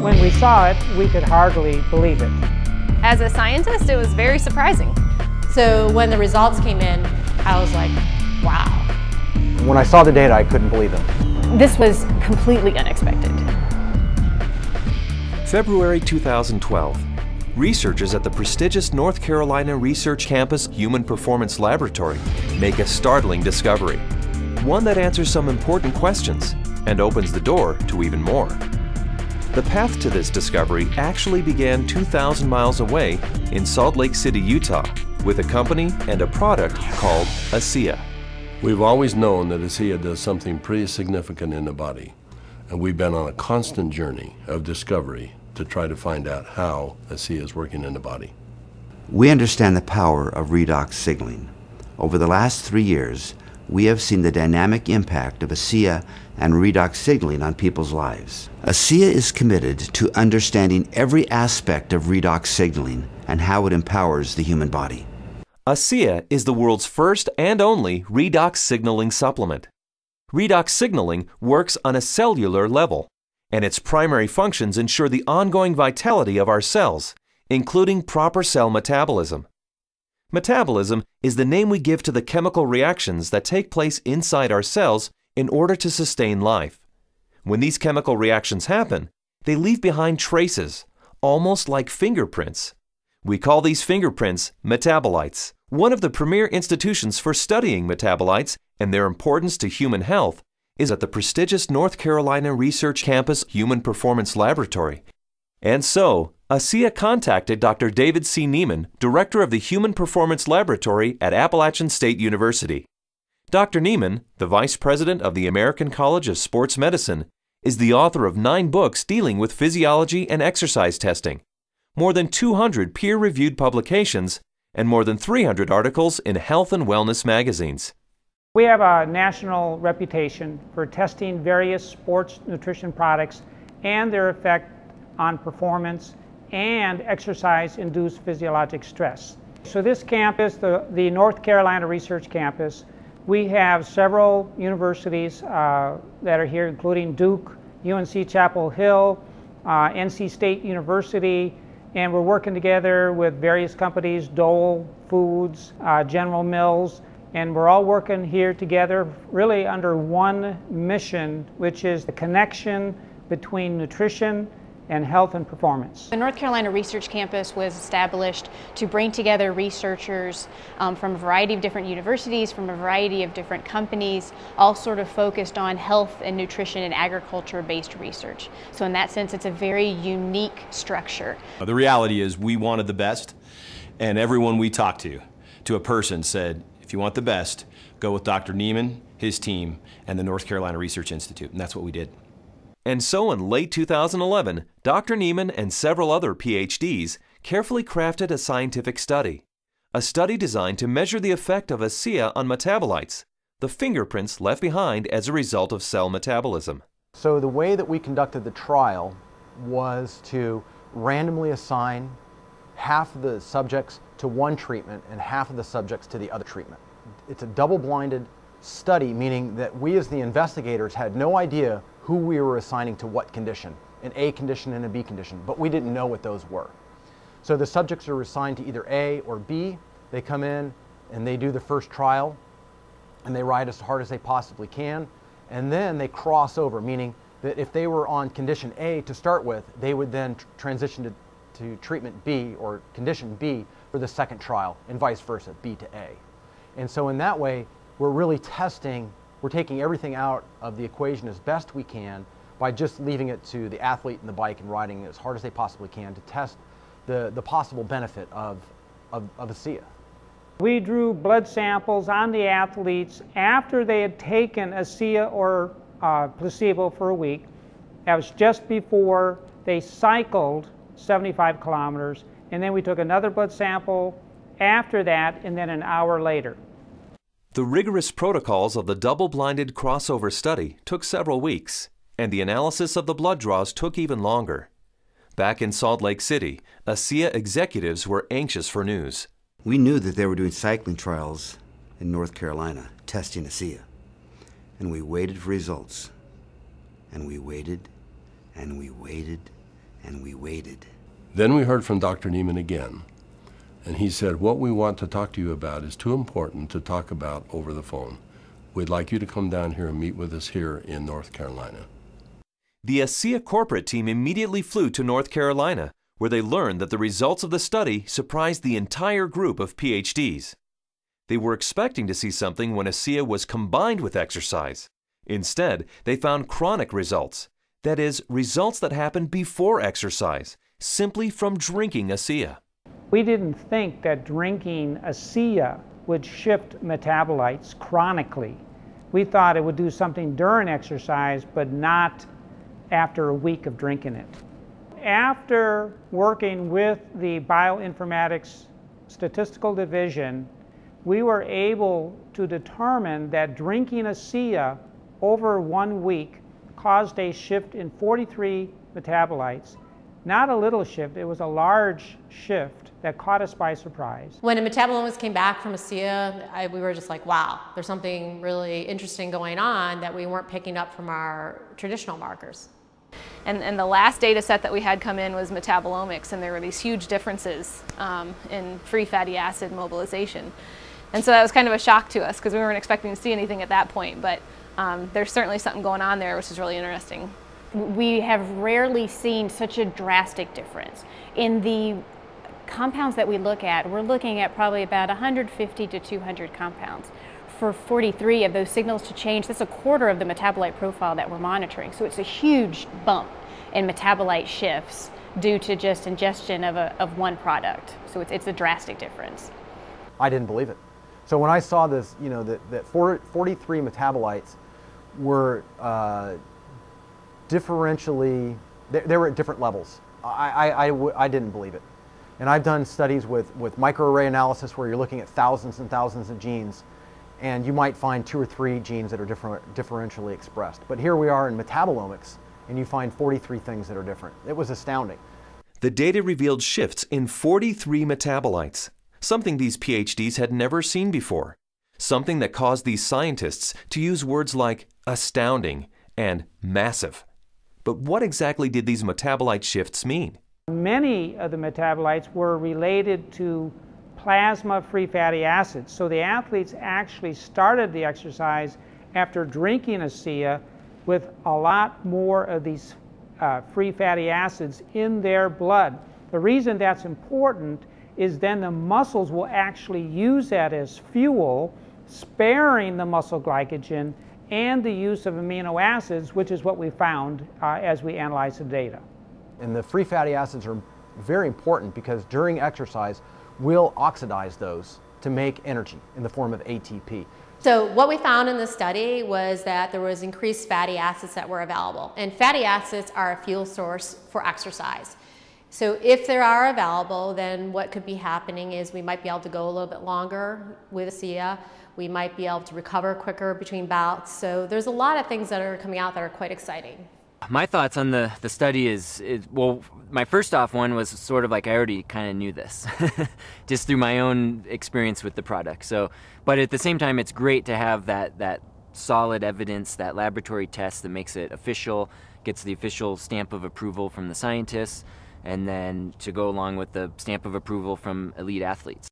When we saw it, we could hardly believe it. As a scientist, it was very surprising. So when the results came in, I was like, wow. When I saw the data, I couldn't believe them. This was completely unexpected. February 2012. Researchers at the prestigious North Carolina Research Campus Human Performance Laboratory make a startling discovery. One that answers some important questions and opens the door to even more. The path to this discovery actually began 2,000 miles away in Salt Lake City, Utah, with a company and a product called ASEA. We've always known that ASEA does something pretty significant in the body, and we've been on a constant journey of discovery to try to find out how ASEA is working in the body. We understand the power of redox signaling. Over the last 3 years, we have seen the dynamic impact of ASEA and redox signaling on people's lives. ASEA is committed to understanding every aspect of redox signaling and how it empowers the human body. ASEA is the world's first and only redox signaling supplement. Redox signaling works on a cellular level, and its primary functions ensure the ongoing vitality of our cells, including proper cell metabolism. Metabolism is the name we give to the chemical reactions that take place inside our cells in order to sustain life. When these chemical reactions happen, they leave behind traces, almost like fingerprints. We call these fingerprints metabolites. One of the premier institutions for studying metabolites and their importance to human health is at the prestigious North Carolina Research Campus Human Performance Laboratory. And so, ASEA contacted Dr. David C. Nieman, director of the Human Performance Laboratory at Appalachian State University. Dr. Nieman, the vice president of the American College of Sports Medicine, is the author of 9 books dealing with physiology and exercise testing, more than 200 peer-reviewed publications, and more than 300 articles in health and wellness magazines. We have a national reputation for testing various sports nutrition products and their effect on performance and exercise-induced physiologic stress. So this campus, the North Carolina Research Campus, we have several universities that are here, including Duke, UNC Chapel Hill, NC State University, and we're working together with various companies, Dole Foods, General Mills, and we're all working here together really under one mission, which is the connection between nutrition and health and performance. The North Carolina Research Campus was established to bring together researchers from a variety of different universities, from a variety of different companies, all sort of focused on health and nutrition and agriculture-based research. So in that sense, it's a very unique structure. The reality is we wanted the best, and everyone we talked to a person said, if you want the best, go with Dr. Nieman, his team, and the North Carolina Research Institute, and that's what we did. And so in late 2011, Dr. Nieman and several other PhDs carefully crafted a scientific study. A study designed to measure the effect of ASEA on metabolites, the fingerprints left behind as a result of cell metabolism. So the way that we conducted the trial was to randomly assign half of the subjects to one treatment and half of the subjects to the other treatment. It's a double-blinded study, meaning that we as the investigators had no idea who we were assigning to what condition, an A condition and a B condition, but we didn't know what those were. So the subjects are assigned to either A or B. They come in and they do the first trial and they ride as hard as they possibly can, and then they cross over, meaning that if they were on condition A to start with, they would then transition to treatment B or condition B for the second trial, and vice versa, B to A. And so in that way, we're really testing, we're taking everything out of the equation as best we can by just leaving it to the athlete and the bike and riding as hard as they possibly can to test the possible benefit of ASEA. We drew blood samples on the athletes after they had taken ASEA or placebo for a week. That was just before they cycled 75 kilometers, and then we took another blood sample after that, and then an hour later. The rigorous protocols of the double-blinded crossover study took several weeks, and the analysis of the blood draws took even longer. Back in Salt Lake City, ASEA executives were anxious for news. We knew that they were doing cycling trials in North Carolina, testing ASEA. And we waited for results. And we waited, and we waited, and we waited. Then we heard from Dr. Nieman again, and he said, what we want to talk to you about is too important to talk about over the phone. We'd like you to come down here and meet with us here in North Carolina. The ASEA corporate team immediately flew to North Carolina, where they learned that the results of the study surprised the entire group of PhDs. They were expecting to see something when ASEA was combined with exercise. Instead, they found chronic results. That is, results that happen before exercise, simply from drinking ASEA. We didn't think that drinking ASEA would shift metabolites chronically. We thought it would do something during exercise, but not after a week of drinking it. After working with the bioinformatics statistical division, we were able to determine that drinking ASEA over 1 week caused a shift in 43 metabolites. Not a little shift, it was a large shift that caught us by surprise. When the metabolomics came back from ASEA, we were just like, wow, there's something really interesting going on that we weren't picking up from our traditional markers. And the last data set that we had come in was metabolomics, and there were these huge differences in free fatty acid mobilization. And so that was kind of a shock to us because we weren't expecting to see anything at that point, but there's certainly something going on there which is really interesting. We have rarely seen such a drastic difference. In the compounds that we look at, we're looking at probably about 150 to 200 compounds. For 43 of those signals to change, that's a quarter of the metabolite profile that we're monitoring. So it's a huge bump in metabolite shifts due to just ingestion of one product. So it's a drastic difference. I didn't believe it. So when I saw this, you know, that 43 metabolites were differentially, they were at different levels. I didn't believe it. And I've done studies with microarray analysis where you're looking at thousands and thousands of genes, and you might find 2 or 3 genes that are differentially expressed. But here we are in metabolomics, and you find 43 things that are different. It was astounding. The data revealed shifts in 43 metabolites, something these PhDs had never seen before, something that caused these scientists to use words like astounding and massive. But what exactly did these metabolite shifts mean? Many of the metabolites were related to plasma free fatty acids. So the athletes actually started the exercise after drinking ASEA with a lot more of these free fatty acids in their blood. The reason that's important is then the muscles will actually use that as fuel, sparing the muscle glycogen and the use of amino acids, which is what we found as we analyzed the data. And the free fatty acids are very important because during exercise, we'll oxidize those to make energy in the form of ATP. So what we found in the study was that there was increased fatty acids that were available. And fatty acids are a fuel source for exercise. So if they are available, then what could be happening is we might be able to go a little bit longer with ASEA. We might be able to recover quicker between bouts. So there's a lot of things that are coming out that are quite exciting. My thoughts on the study is, well, my first off one was sort of like I already kind of knew this, just through my own experience with the product. So, but at the same time, it's great to have that solid evidence, that laboratory test that makes it official, gets the official stamp of approval from the scientists, and then to go along with the stamp of approval from elite athletes.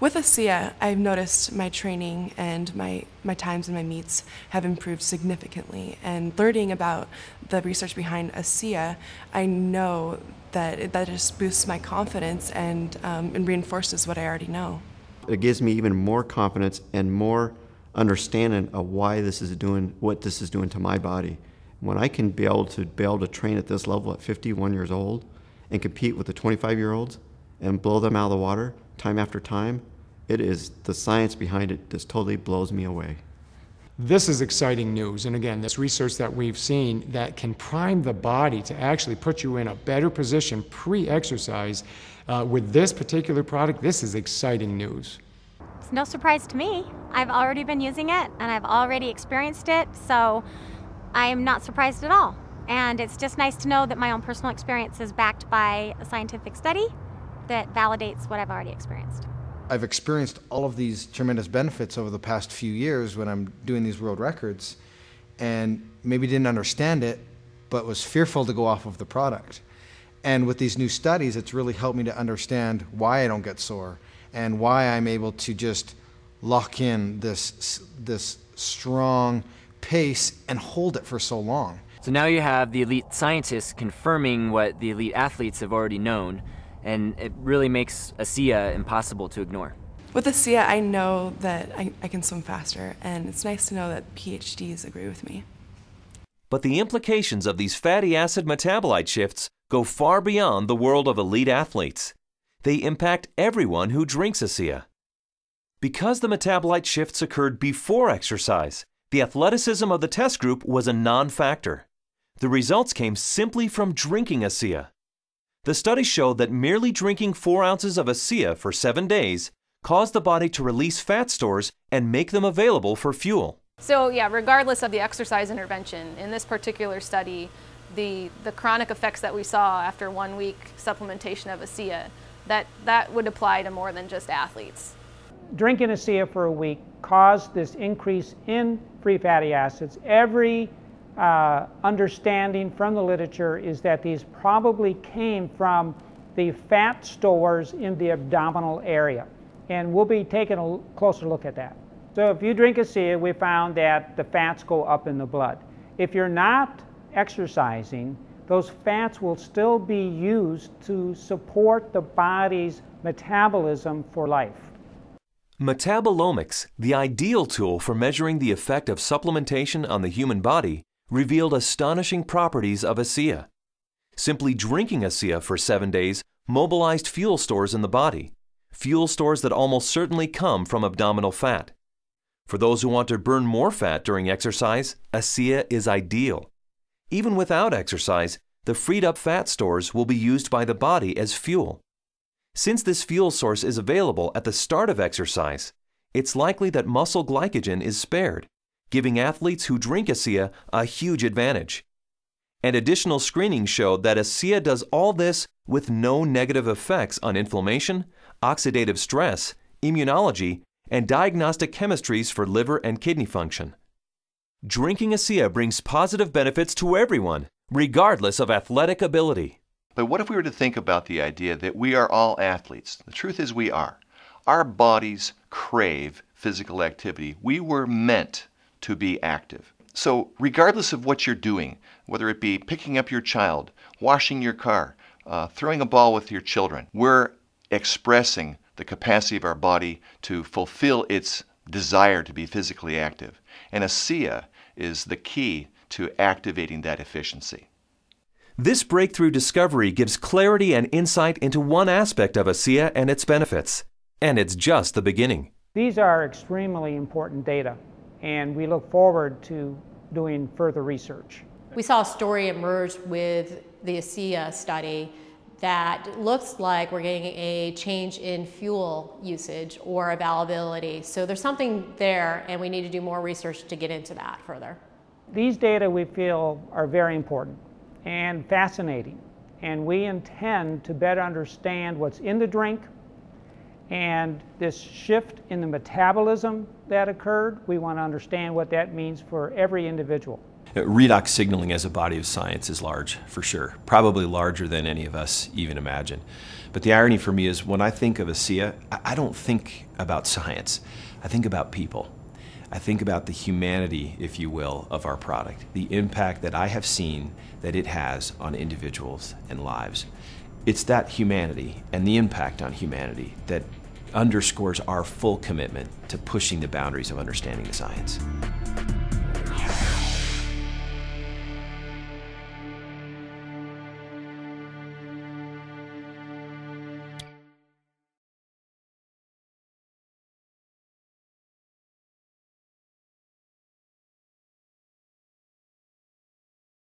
With ASEA, I've noticed my training and my times and my meets have improved significantly. And learning about the research behind ASEA, I know that that just boosts my confidence and reinforces what I already know. It gives me even more confidence and more understanding of why this is doing, what this is doing to my body. When I can be able to train at this level at 51 years old and compete with the 25-year-olds and blow them out of the water time after time, it is the science behind it just totally blows me away. This is exciting news, and again, this research that we've seen that can prime the body to actually put you in a better position pre-exercise with this particular product. This is exciting news. It's no surprise to me. I've already been using it and I've already experienced it, so I am not surprised at all. And it's just nice to know that my own personal experience is backed by a scientific study that validates what I've already experienced. I've experienced all of these tremendous benefits over the past few years when I'm doing these world records, and maybe didn't understand it, but was fearful to go off of the product. And with these new studies, it's really helped me to understand why I don't get sore and why I'm able to just lock in this strong pace and hold it for so long. So now you have the elite scientists confirming what the elite athletes have already known, and it really makes ASEA impossible to ignore. With ASEA, I know that I can swim faster, and it's nice to know that PhDs agree with me. But the implications of these fatty acid metabolite shifts go far beyond the world of elite athletes. They impact everyone who drinks ASEA. Because the metabolite shifts occurred before exercise, the athleticism of the test group was a non-factor. The results came simply from drinking ASEA. The study showed that merely drinking 4 ounces of ASEA for 7 days caused the body to release fat stores and make them available for fuel. So yeah, regardless of the exercise intervention, in this particular study, the chronic effects that we saw after 1 week supplementation of ASEA, that would apply to more than just athletes. Drinking ASEA for a week caused this increase in free fatty acids. Every understanding from the literature is that these probably came from the fat stores in the abdominal area. And we'll be taking a closer look at that. So if you drink ASEA, we found that the fats go up in the blood. If you're not exercising, those fats will still be used to support the body's metabolism for life. Metabolomics, the ideal tool for measuring the effect of supplementation on the human body, revealed astonishing properties of ASEA. Simply drinking ASEA for 7 days mobilized fuel stores in the body, fuel stores that almost certainly come from abdominal fat. For those who want to burn more fat during exercise, ASEA is ideal. Even without exercise, the freed up fat stores will be used by the body as fuel. Since this fuel source is available at the start of exercise, it's likely that muscle glycogen is spared, giving athletes who drink ASEA a huge advantage. And additional screenings showed that ASEA does all this with no negative effects on inflammation, oxidative stress, immunology, and diagnostic chemistries for liver and kidney function. Drinking ASEA brings positive benefits to everyone, regardless of athletic ability. But what if we were to think about the idea that we are all athletes? The truth is we are. Our bodies crave physical activity. We were meant to be active. So regardless of what you're doing, whether it be picking up your child, washing your car, throwing a ball with your children, we're expressing the capacity of our body to fulfill its desire to be physically active. And ASEA is the key to activating that efficiency. This breakthrough discovery gives clarity and insight into one aspect of ASEA and its benefits. And it's just the beginning. These are extremely important data, and we look forward to doing further research. We saw a story emerge with the ASEA study that looks like we're getting a change in fuel usage or availability. So there's something there, and we need to do more research to get into that further. These data we feel are very important and fascinating, and we intend to better understand what's in the drink and this shift in the metabolism that occurred. We want to understand what that means for every individual. Redox signaling as a body of science is large, for sure. Probably larger than any of us even imagine. But the irony for me is when I think of ASEA, I don't think about science. I think about people. I think about the humanity, if you will, of our product, the impact that I have seen that it has on individuals and lives. It's that humanity and the impact on humanity that underscores our full commitment to pushing the boundaries of understanding the science.